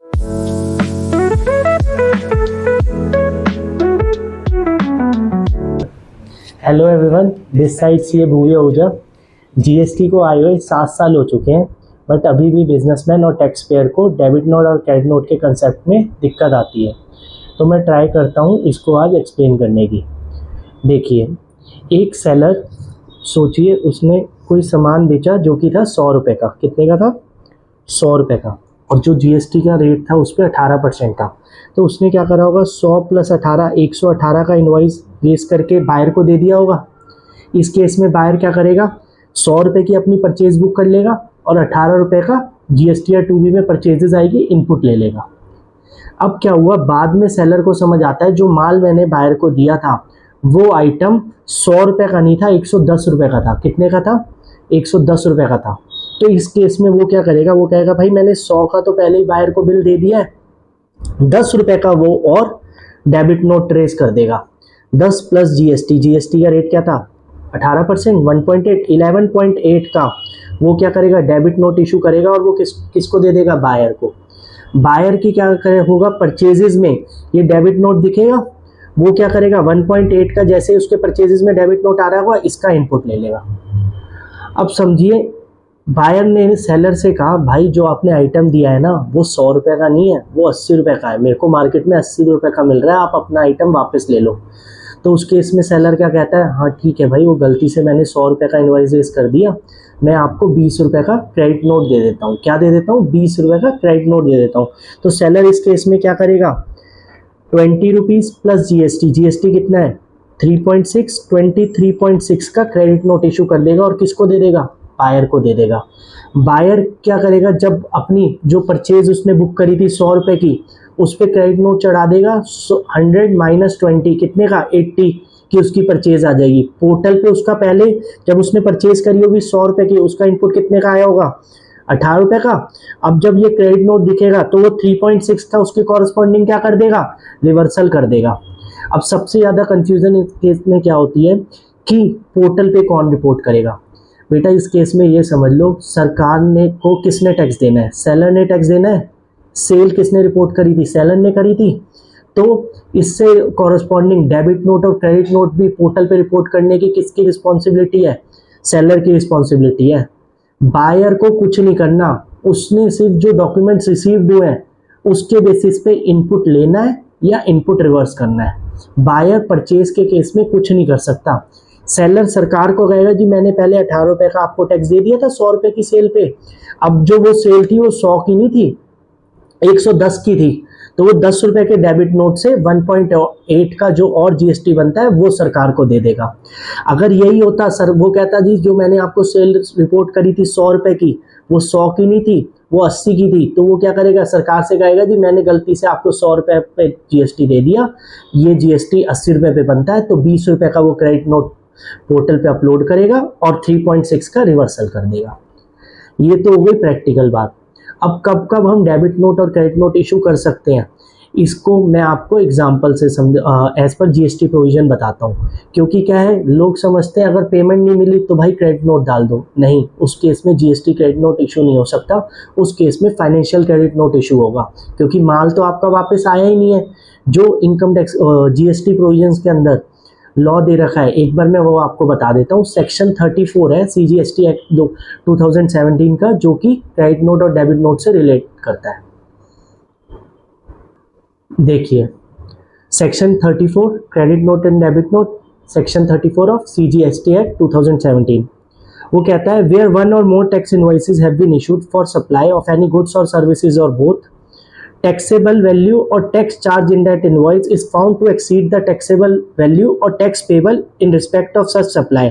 Hello everyone, this side C Bhuya Ojha. GST को आए हुए 7 साल हो चुके हैं, बट अभी भी बिजनेसमैन और टैक्स पेयर को डेबिट नोट और क्रेडिट नोट के कंसेप्ट में दिक्कत आती है। तो मैं ट्राई करता हूँ इसको आज एक्सप्लेन करने की। देखिए, एक सेलर, सोचिए उसने कोई सामान बेचा जो कि था 100 रुपये का। कितने का था? 100 रुपये का। और जो जीएसटी का रेट था उस पर 18% था। तो उसने क्या करा होगा, 100 + 18 118 का इनवॉइस रेस करके बायर को दे दिया होगा। इस केस में बायर क्या करेगा, 100 रुपये की अपनी परचेज बुक कर लेगा और 18 रुपये का जीएसटी या 2B में परचेजेस आएगी, इनपुट ले लेगा। अब क्या हुआ, बाद में सेलर को समझ आता है जो माल मैंने बायर को दिया था वो आइटम 100 रुपये का नहीं था, 110 रुपये का था। कितने का था? 110 रुपये का था। तो इस केस में वो क्या करेगा, वो कहेगा भाई मैंने 100 का तो पहले ही बायर को बिल दे दिया है, 10 रुपये का वो और डेबिट नोट ट्रेस कर देगा। 10 + जीएसटी, जीएसटी का रेट क्या था? 18%, 1.8, 11.8 का वो क्या करेगा, डेबिट नोट इशू करेगा और वो किसको दे देगा? बायर को। बायर की क्या होगा, परचेजेस में ये डेबिट नोट दिखेगा, वो क्या करेगा, 1.8 का जैसे उसके परचेजेस में डेबिट नोट आ रहा होगा, इसका इनपुट ले लेगा। अब समझिए, बायर ने सेलर से कहा भाई जो आपने आइटम दिया है ना वो 100 रुपये का नहीं है, वो 80 रुपये का है, मेरे को मार्केट में 80 रुपये का मिल रहा है, आप अपना आइटम वापस ले लो। तो उस केस में सेलर क्या कहता है, हाँ ठीक है भाई, वो गलती से मैंने 100 रुपये का इनवॉइस रेस कर दिया, मैं आपको 20 रुपये का क्रेडिट नोट दे देता हूँ। क्या दे देता हूँ? 20 रुपये का क्रेडिट नोट दे देता हूँ। तो सेलर इस केस में क्या करेगा, 20 रुपीज़ + जीएसटी, जीएसटी कितना है? 3.6, 23.6 का क्रेडिट नोट इशू कर देगा और किसको दे देगा? बायर को दे देगा। बायर क्या करेगा, जब अपनी जो परचेज उसने बुक करी थी 100 रुपये की, उस पर क्रेडिट नोट चढ़ा देगा 100 - 20, कितने का? 80 की उसकी परचेज आ जाएगी। पोर्टल पे उसका पहले जब उसने परचेज करी होगी 100 रुपये की, उसका इनपुट कितने का आया होगा? 18 रुपये का। अब जब ये क्रेडिट नोट दिखेगा तो वो 3.6 था, उसके कॉरस्पॉन्डिंग क्या कर देगा? रिवर्सल कर देगा। अब सबसे ज़्यादा कंफ्यूजन इस केस में क्या होती है कि पोर्टल पे कौन रिपोर्ट करेगा। बेटा इस केस में ये समझ लो, सरकार ने को किसने टैक्स देना है? सेलर ने टैक्स देना है। सेल किसने रिपोर्ट करी थी? सेलर ने करी थी। तो इससे कॉरस्पॉन्डिंग डेबिट नोट और क्रेडिट नोट भी पोर्टल पे रिपोर्ट करने की किसकी रिस्पॉन्सिबिलिटी है? सेलर की रिस्पॉन्सिबिलिटी है। बायर को कुछ नहीं करना, उसने सिर्फ जो डॉक्यूमेंट्स रिसीव्ड हुए हैं उसके बेसिस पे इनपुट लेना है या इनपुट रिवर्स करना है। बायर परचेज के केस में कुछ नहीं कर सकता। सेलर सरकार को कहेगा जी मैंने पहले 18 रुपये का आपको टैक्स दे दिया था 100 रुपये की सेल पे, अब जो वो सेल थी वो 100 की नहीं थी, 110 की थी, तो वो 10 रुपये के डेबिट नोट से 1.8 का जो और जीएसटी बनता है वो सरकार को दे देगा। अगर यही होता सर, वो कहता जी जो मैंने आपको सेल रिपोर्ट करी थी 100 रुपये की, वो 100 की नहीं थी, वो 80 की थी, तो वो क्या करेगा, सरकार से कहेगा जी मैंने गलती से आपको 100 रुपये पे जीएसटी दे दिया, ये जीएसटी 80 रुपये पे बनता है, तो 20 रुपये का वो क्रेडिट नोट पोर्टल पे अपलोड करेगा और 3.6 का रिवर्सल कर देगा। ये तो हो गई प्रैक्टिकल बात। अब कब कब हम डेबिट नोट और क्रेडिट नोट इशू कर सकते हैं, इसको मैं आपको एग्जांपल से एज पर जीएसटी प्रोविजन बताता हूँ। क्योंकि क्या है, लोग समझते हैं अगर पेमेंट नहीं मिली तो भाई क्रेडिट नोट डाल दो, नहीं, उस केस में जीएसटी क्रेडिट नोट इशू नहीं हो सकता, उस केस में फाइनेंशियल क्रेडिट नोट इशू होगा, क्योंकि माल तो आपका वापस आया ही नहीं है। जो इनकम टैक्स जीएसटी प्रोविजन के अंदर लॉ दे रखा है, एक बार मैं वो आपको बता देता हूँ। सेक्शन 34 है सीजीएसटी एक्ट 2017 का, जो कि क्रेडिट नोट और डेबिट नोट से रिलेट करता है। देखिए, section 34 credit note and debit note, section 34 of CGST act 2017, वो कहता है वेयर वन और more tax invoices have been issued for supply of any goods और सर्विसेज और both, taxable value or tax charge in that invoice is found to exceed the taxable value or tax payable in respect of such supply।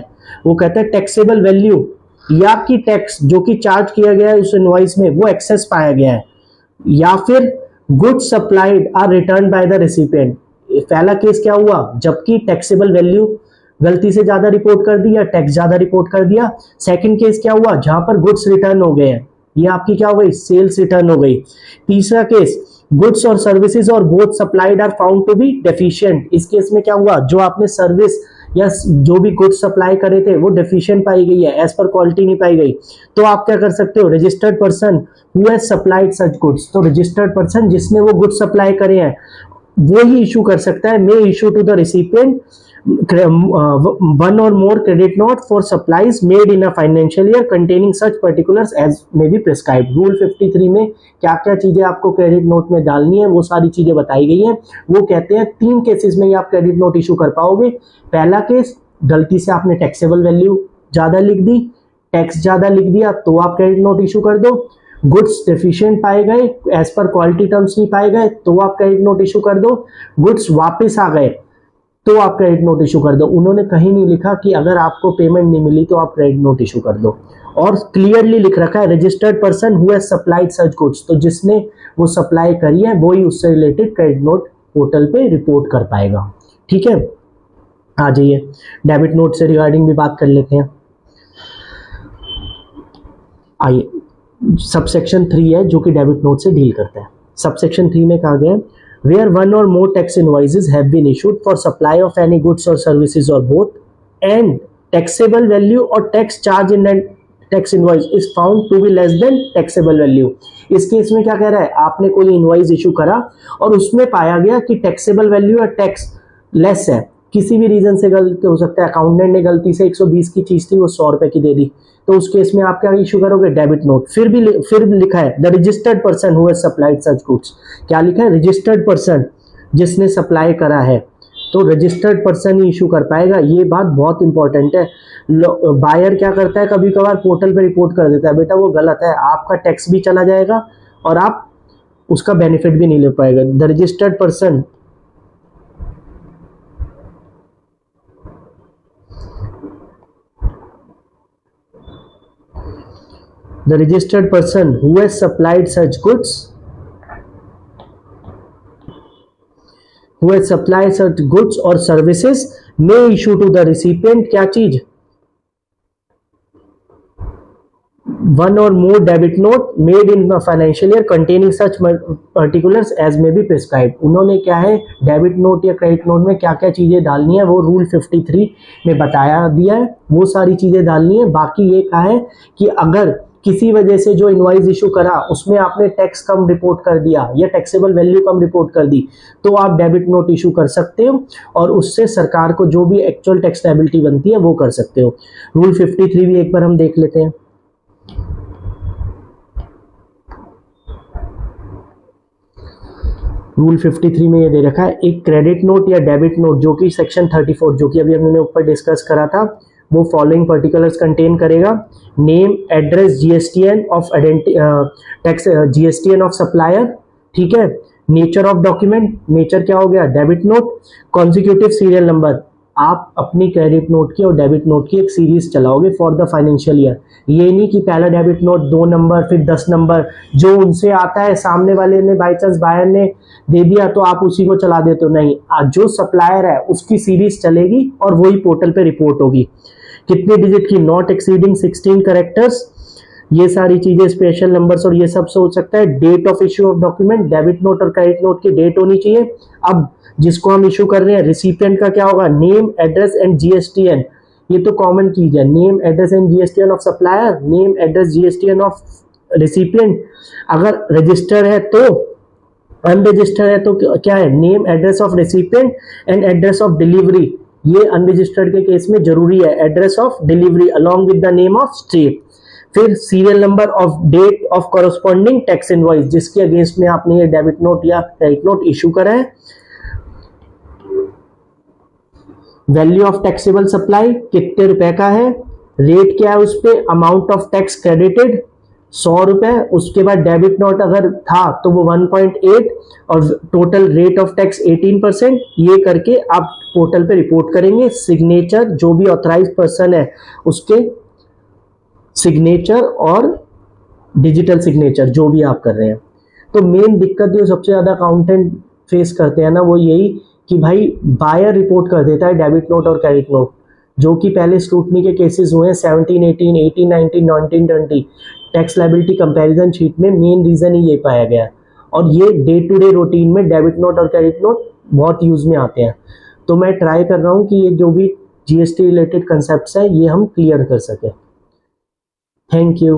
वो कहता है taxable value या आपकी tax जो कि charge किया गया है उस इनवॉइस में वो एक्सेस पाया गया है, या फिर goods supplied are returned by the recipient। पहला केस क्या हुआ, जबकि टैक्सेबल वैल्यू गलती से ज्यादा रिपोर्ट कर दिया, टैक्स ज्यादा रिपोर्ट कर दिया। सेकंड केस क्या हुआ, जहां पर गुड्स रिटर्न हो गए हैं, ये आपकी क्या हो गई, सेल्स रिटर्न हो गई। तीसरा केस, गुड्स और सर्विसेज और both supplied are found to be deficient. इस केस में क्या हुआ, जो आपने सर्विस या जो भी गुड्स सप्लाई करे थे वो डेफिशिएंट पाई गई है, एज पर क्वालिटी नहीं पाई गई, तो आप क्या कर सकते हो, registered person who has supplied such goods, तो रजिस्टर्ड पर्सन जिसने वो गुड्स सप्लाई करे हैं वो ही इशू कर सकता है, may issue to the recipient one or more credit note for supplies made in a financial year containing such particulars as may be prescribed। Rule 53 में क्या क्या चीजें आपको क्रेडिट नोट में डालनी है वो सारी चीजें बताई गई हैं। वो कहते हैं 3 केसेस में ही आप क्रेडिट नोट इशू कर पाओगे। पहला केस, गलती से आपने टैक्सेबल वैल्यू ज्यादा लिख दी, टैक्स ज्यादा लिख दिया तो आप क्रेडिट नोट इशू कर दो। गुड्स डेफिशिएंट पाए गए, एज पर क्वालिटी टर्म्स नहीं पाए गए तो आप क्रेडिट नोट इशू कर दो। गुड्स वापस आ गए तो आप क्रेडिट नोट इशू कर दो। उन्होंने कहीं नहीं लिखा कि अगर आपको पेमेंट नहीं मिली तो आप क्रेडिट नोट इशू कर दो, और क्लियरली लिख रखा है registered person who has supplied such goods, तो जिसने वो सप्लाई करी है वो ही उससे रिलेटेड क्रेडिट नोट पोर्टल पे रिपोर्ट कर पाएगा। ठीक है, आ जाइए डेबिट नोट से रिगार्डिंग भी बात कर लेते हैं। आइए, सबसेक्शन 3 है जो कि डेबिट नोट से डील करता है। सबसेक्शन 3 में कहा गया है where one or more tax invoices have been issued for supply of any goods or services or both, and taxable value or tax charge in that tax invoice is found to be less than taxable value। इस case में क्या कह रहा है, आपने कोई invoice issue करा और उसमें पाया गया कि टैक्सेबल वैल्यू या टैक्स लेस है, किसी भी रीजन से गलती हो सकता है, अकाउंटेंट ने गलती से 120 की चीज थी वो 100 रुपए की दे दी, तो उस केस में आप क्या इशू करोगे, डेबिट नोट। फिर लिखा है the registered person who has supplied such goods, क्या लिखा है, रजिस्टर्ड पर्सन जिसने सप्लाई करा है, तो रजिस्टर्ड पर्सन ही इशू कर पाएगा। ये बात बहुत इंपॉर्टेंट है। बायर क्या करता है, कभी कभार पोर्टल पे रिपोर्ट कर देता है, बेटा वो गलत है, आपका टैक्स भी चला जाएगा और आप उसका बेनिफिट भी नहीं ले पाएगा। The registered person the registered person who has supplied such goods or services may issue to the recipient क्या चीज, one or more debit note made in a financial year containing such particulars as may be prescribed। उन्होंने क्या है, debit note या credit note में क्या क्या चीजें डालनी है वो रूल 53 में बताया दिया है, वो सारी चीजें डालनी है। बाकी ये कहा है कि अगर किसी वजह से जो इनवॉइस इशू करा उसमें आपने टैक्स कम रिपोर्ट कर दिया या टैक्सेबल वैल्यू कम रिपोर्ट कर दी तो आप डेबिट नोट इशू कर सकते हो और उससे सरकार को जो भी एक्चुअल टैक्स लायबिलिटी बनती है वो कर सकते हो। रूल 53 भी एक बार हम देख लेते हैं। रूल 53 में ये दे रखा है, एक क्रेडिट नोट या डेबिट नोट जो कि सेक्शन 34 जो कि अभी हमने ऊपर डिस्कस करा था वो फॉलोइंग पर्टिकुलर्स कंटेन करेगा, name, address, GSTN of tax, GSTN of supplier, ठीक है, नेचर ऑफ डॉक्यूमेंट, नेचर क्या हो गया, debit note, consecutive serial number, आप अपनी क्रेडिट नोट की और डेबिट नोट की एक सीरीज चलाओगे फॉर द फाइनेंशियल ईयर। ये नहीं कि पहला डेबिट नोट 2 नंबर फिर 10 नंबर, जो उनसे आता है सामने वाले ने बाई चांस बायर ने दे दिया तो आप उसी को चला देते हो, नहीं, जो सप्लायर है उसकी सीरीज चलेगी और वही पोर्टल पे रिपोर्ट होगी। कितने डिजिट की, नॉट एक्सीडिंग 16 कैरेक्टर्स, ये सारी चीजें, स्पेशल नंबर्स और ये सब से हो सकता है। Date of issue of document, debit note और क्रेडिट नोट की डेट होनी चाहिए। अब जिसको हम इशू कर रहे हैं रिसिपिएंट का क्या होगा, नेम, एड्रेस एंड जीएसटीएन, ये तो कॉमन चीज है, name, address and GSTN of supplier, name, address, GSTN of recipient. अगर रजिस्टर है तो, अनरजिस्टर्ड है तो क्या है, name, address of recipient and address of delivery, ये अनरजिस्टर्ड के केस में जरूरी है, address of delivery along with the name of state. फिर serial number of date of corresponding tax invoice जिसके अगेंस्ट में आपने ये डेबिट नोट या क्रेडिट नोट इशू करा है। वैल्यू ऑफ टैक्सेबल सप्लाई कितने रुपए का है, रेट क्या है उस पे, अमाउंट ऑफ टैक्स क्रेडिटेड 100 रुपए, उसके बाद डेबिट नोट अगर था तो वो 1.8 और टोटल रेट ऑफ टैक्स 18%, ये करके आप पोर्टल पे रिपोर्ट करेंगे। सिग्नेचर, जो भी ऑथराइज पर्सन है उसके सिग्नेचर और डिजिटल सिग्नेचर जो भी आप कर रहे हैं। तो मेन दिक्कत जो सबसे ज्यादा अकाउंटेंट फेस करते हैं ना वो यही कि भाई बायर रिपोर्ट कर देता है डेबिट नोट और क्रेडिट नोट, जो कि पहले स्क्रूटनी के केसेस हुए हैं 17, 18, 18, 19, 19, 20 टैक्स लायबिलिटी कंपैरिजन शीट में मेन रीजन ही ये पाया गया। और ये डे टू डे रूटीन में डेबिट नोट और क्रेडिट नोट बहुत यूज में आते हैं। तो मैं ट्राई कर रहा हूँ कि ये जो भी जीएसटी रिलेटेड कंसेप्ट्स है ये हम क्लियर कर सकें। Thank you.